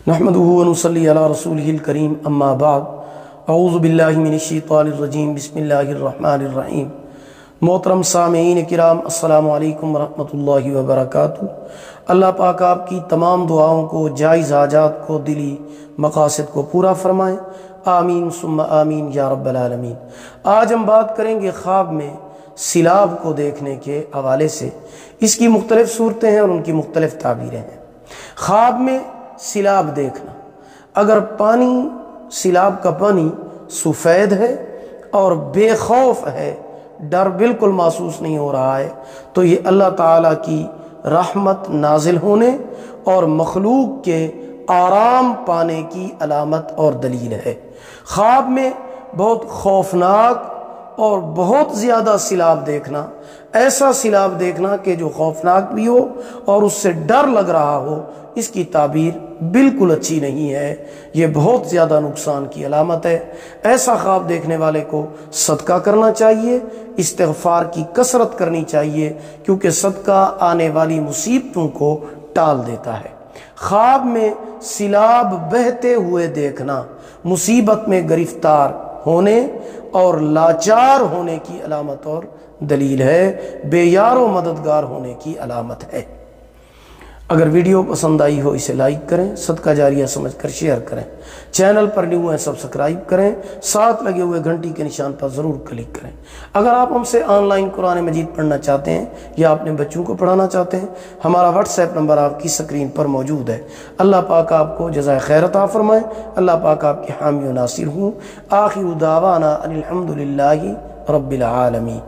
نحمده ونصلي على رسوله الكريم اما بعد اعوذ باللہ من الشیطان الرجیم بسم اللہ الرحمن الرحیم۔ محترم سامعین کرام، السلام علیکم ورحمۃ اللہ وبرکاتہ۔ اللہ پاک آپ کی تمام دعاؤں کو، جائز حاجات کو، دلی مقاصد کو پورا فرمائیں، آمین ثم آمین یا رب العالمین۔ آج ہم بات کریں گے خواب میں سیلاب کو دیکھنے کے حوالے سے۔ اس کی مختلف صورتیں ہیں اور ان کی مختلف تعبیریں ہیں۔ خواب میں سیلاب دیکھنا، اگر پانی، سیلاب کا پانی سفید ہے اور بے خوف ہے، ڈر بالکل محسوس نہیں ہو رہا ہے، تو یہ اللہ تعالیٰ کی رحمت نازل ہونے اور مخلوق کے آرام پانے کی علامت اور دلیل ہے۔ خواب میں بہت خوفناک اور بہت زیادہ سیلاب دیکھنا، ایسا سیلاب دیکھنا کہ جو خوفناک بھی ہو اور اس سے ڈر لگ رہا ہو، اس کی تعبیر بالکل اچھی نہیں ہے، یہ بہت زیادہ نقصان کی علامت ہے۔ ایسا خواب دیکھنے والے کو صدقہ کرنا چاہیے، استغفار کی کثرت کرنی چاہیے، کیونکہ صدقہ آنے والی مصیبتوں کو ٹال دیتا ہے۔ خواب میں سیلاب بہتے ہوئے دیکھنا مصیبت میں گرفتار ہونے اور لاچار ہونے کی علامت اور دلیل ہے، بے یار و مددگار ہونے کی علامت ہے۔ اگر ویڈیو پسند آئی ہو اسے لائک کریں، صدقہ جاریہ سمجھ کر شیئر کریں، چینل پر نیو ہیں سبسکرائب کریں، ساتھ لگے ہوئے گھنٹی کے نشان پر ضرور کلک کریں۔ اگر آپ ہم سے آن لائن قرآن مجید پڑھنا چاہتے ہیں یا اپنے بچوں کو پڑھانا چاہتے ہیں، ہمارا واٹس ایپ نمبر آپ کی سکرین پر موجود ہے۔ اللہ پاک آپ کو جزائے خیر عطا فرمائے، اللہ پاک آپ کے حامی و ناصر ہوں۔ آخر دعوانا ان الحمد للہ رب العالمین۔